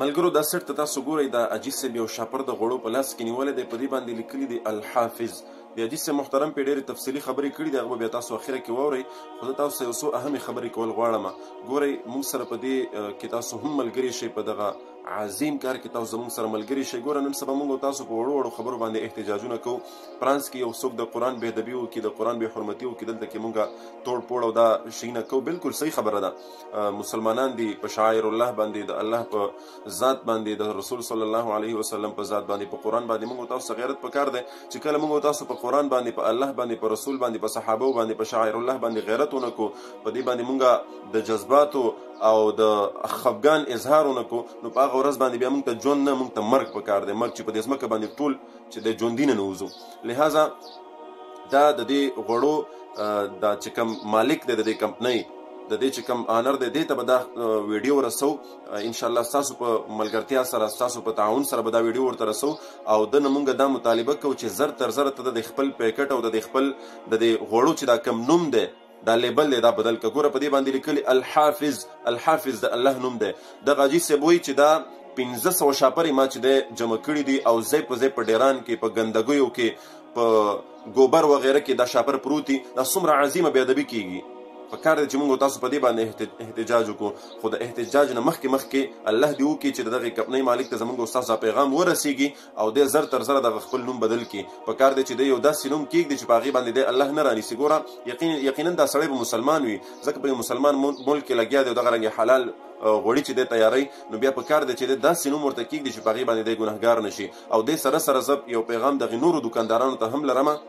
ملګرو دا سټ ته تاسو ګورئ دا عجیز صاحب یو شاپر د غوړو په لاس کې نیولی دی، په دې باندې لیکلي دی الحافظ. د عجیز صاحب محترم پې ډېرې تفصیلي خبرې کړي دي، هغه به بیا تاسو اخره کې واورئ. خو زه تاسو ته یو څو اهمې خبرې کول غواړم. ګورئ موږ سره په دې کې تاسو هم ملګري شئ، په دغه عظیم کار کې تاسو زموږ سره ملګري شئ. ګوره نن سبا موږ تاسو په وړو وړو خبرو باندې احتجاجونه کوو. فرانس کې یو څوک د قرآن بې ادبي وکړي، د قرآن بې حرمتي وکړي، دلته کې موږ توړ پوړ او دا شیونه کوو. بالکل صحیح خبره ده. مسلمانان دي په شاعر الله باندې، د الله په ذات باندې، د رسول صلی الله علیه وسلم په ذات باندې، په قرآن باندې موږ تاسو غیرت پکار دی چې کله موږ تاسو په قرآن باندې، په الله باندې، په رسول باندې، په صحابه باندې، په شاعر الله باندې غیرت ونه کو، په دې باندې موږ د جذباتو او د خفګان اظهار ونه کو، نو په هغه ورځ باندې بیا موږ ته ژوند نه، موږ ته مرګ پکار دی. مرګ چې په دې ځمکه باندې ټول چې د ژوندي نه نوځو. لهذا دا د دې غوړو دا چې کوم مالک دی د دې کمپنۍ، د دې چې کوم آنر دی، دې ته به دا ویډیو رسو. انشاءالله ستاسو په ملګرتیا سره، ستاسو په تعاون سره به دا ویډیو ورته رسو، او دنه موږ دا مطالبه کوو چې زر تر زره ته د خپل پیکټ او د خپل د دې غوړو چې دا کم نوم دی، دا لیبل دی، دا بدل که. ګوره په دې باندې لیکلي الحافظ. الحافظ د الله نوم دی. دغه عجیز صاحب وایي چې دا 1500 شاپرې ما چې دی جمع کړي دي، او ځای په ځای په ډیران کې، په ګندګیو کې، په ګوبر وغیره کې دا شاپر پروت دي. دا څومره عظیمه بې ادبي کېږي. پکار دی چې موږ تاسو په دې باندې احتجاج وکړو. خو د احتجاج نه مخکې الله دې وکړي چې د دغې کمپنۍ مالک ته زموږ استاد پیغام ورسیږي، او دې زر تر زره دغه خپل نوم بدل کړي. پکار دی چې دی یو داسې نوم کېږدي چې په هغې باندې دی الله نه رانیسي. ګوره یقینا دا سړی به مسلمان وي، ځکه په یو مسلمان ملک کې لګیا دی، دغه رنګې حلال غوړي چې دی تیاری، نو بیا پکار دی چې دی داسې نوم ورته کېږدي چې په هغې باندې دی ګنهګار نشي. او دې سره سره زه یو پیغام دغې نورو دوکاندارانو ته هم لرمه.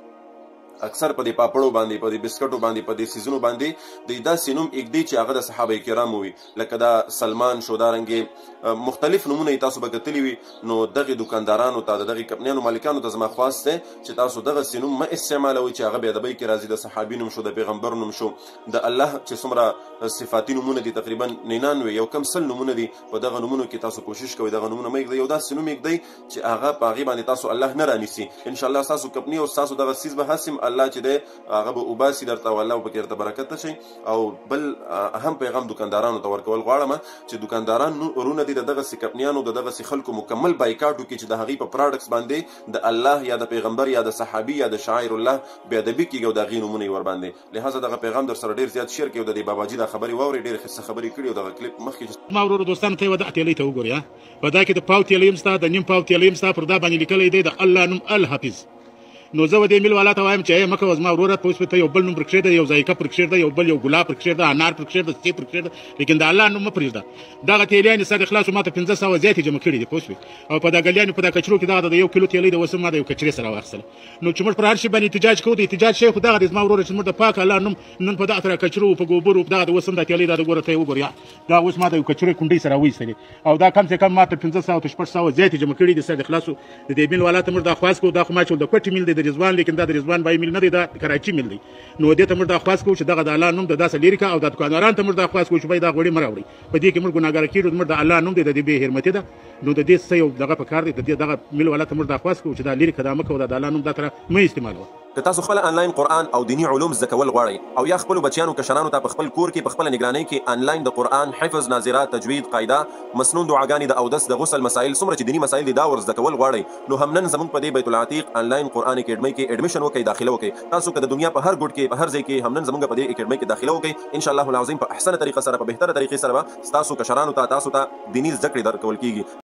اکثر په دې پاپړو باندې، په دې بسکټو باندې، په دې سیزونو باندې د داسې نوم ایږدي چې هغه د صحابه کرامو وي، لکه دا سلمان شو، دا رنګې مختلف نومونه یې تاسو به کتلي وي. نو دغې دوکاندارانو ته، د دغې کمپنیانو مالکانو ته زما خواست دی چې تاسو دغسې نوم مه استعمالوئ چې هغه بې ادبۍ کې راځي. د صحابي نوم شو، د پیغمبر نوم شو، د الله چې څومره صفاتي نومونه دي، تقریبا 99 یو کم 100 نومونه دي. په دغه نومونو کې تاسو کوشش کوئ دغه نومونه مه ایږدئ. یو داسې نوم ایږدئ چې هغه په هغې باندې تاسو الله نه رانیسي. انشاءالله ستاسو کمپني او ستاسو دغه څیز به هسې الله چې دی هغه به وباسي درته، او الله به پکې درته برکت شي. او بل اهم پیغام دوکاندارانو ته ورکول غواړم چې دوکانداران ورونه دي د دغسې کمپنیانو، د دغسې خلکو مکمل بایکاټ وکړي چې د هغې په پراډکټس باندې د الله یا د پیغمبر یا د صحابي یا د شاعر الله بې ادبي کېږي، او د هغې نومونه یې ورباندې. لهذا دغه پیغام در سره ډېر زیات شیر کړئ، او د دې باباجي دا خبرې واورئ. ډېرې ښه خبرې کړي، او دغه کلیپ مخکې ما ورورو دوستانو ته یې ودغه تیلۍ ته وګورئ. په دا کې د پاو تیلۍ هم شته، د نیم پاو تیلۍ هم شته. پر دا باندې لیکلی دی د الله نوم الحافظ. نو زه به دې میل والا ته وایم چې مه کوه زما وروره، په اوس ته یو بل نوم پر کښېږده، یو ذایقه پر کښېږده، یو بل یو ګلاب پر کښېږده، انار پر کښېږده، سی پر کښېږده، لیکن د الله نوم مه پرېږده. دغه تیلیانې سر خلاصو ما ته 1500 زیاتې جمع کړي دي، پوه شوې. او په دا ګلیانې په دا کچرو کې دغه د 1 کیلو تیلۍ د اوس ما د یو کچرې سره واخیستله. نو چې موږ پر هر شي باندې احتجاج کوو، د احتجاج شی خو دغه دی زما وروره چې زموږ د پاک الله نوم نن په دغه کچرو، په ګوبرو، په دغه د اوس هم دا تیلۍ دا د ګوره ته یې وګورې، دا اوس ما د یو کچرې کونډۍ سره وایستلې، او دا کم سے کم ما ته 1500 تر 600 زیاتې جمع کړي دي. سر خلاصو د دې میل والا ته موږ دا خواست کوو. دا خو ما چې د کوټې میل دی د رضوان، لیکن دا د رضوان بای میل نه دی، دا کراچي میل دی. نو دې ته موږ دا خواست کوو چې دغه د الله نوم د داسې لرې کړه، او د دوکاندارانو ته موږ دا خواست کوو چې باید دا غوړي مه راوړئ. په دې کې موږ ګناهګاره کېږو. زموږ د الله نوم دی، د دې بې حرمتي ده. نو د دې څه یو دغه پکار دی، د دې دغه میل والا ته موږ دا خواست کوو چې دا لرې کړه، دا مه کوه، د الله نوم دا تره مه استعمالوه. که تاسو خپل آنلاین قرآن او دینی علوم زده کول غواړئ، او یا خپلو بچیانو کشرانو ته په خپل کور کې په خپله نګرانۍ کې آنلاین د قرآن حفظ، ناظرات، تجوید، قاعده، مسنون دعاګانې، د اودس، د غسل مسایل، څومره چې دیني مسایل دي دا ور زده کول غواړئ، نو هم نن زموږ په دې بیت العتیق آنلاین قرآن اکیډمۍ کې ایډمیشن وکړئ، داخله وکړئ. تاسو که د دنیا په هر ګوټ کې، په هر ځای کې هم نن زموږ په دې اکیډمۍ کې داخله وکړئ. انشاءالله العظیم په احسنه طریقه سره، په بهتره طریقې سره به ستاسو کشرانو ته، تاسو ته دیني زده کړې درکول کېږي.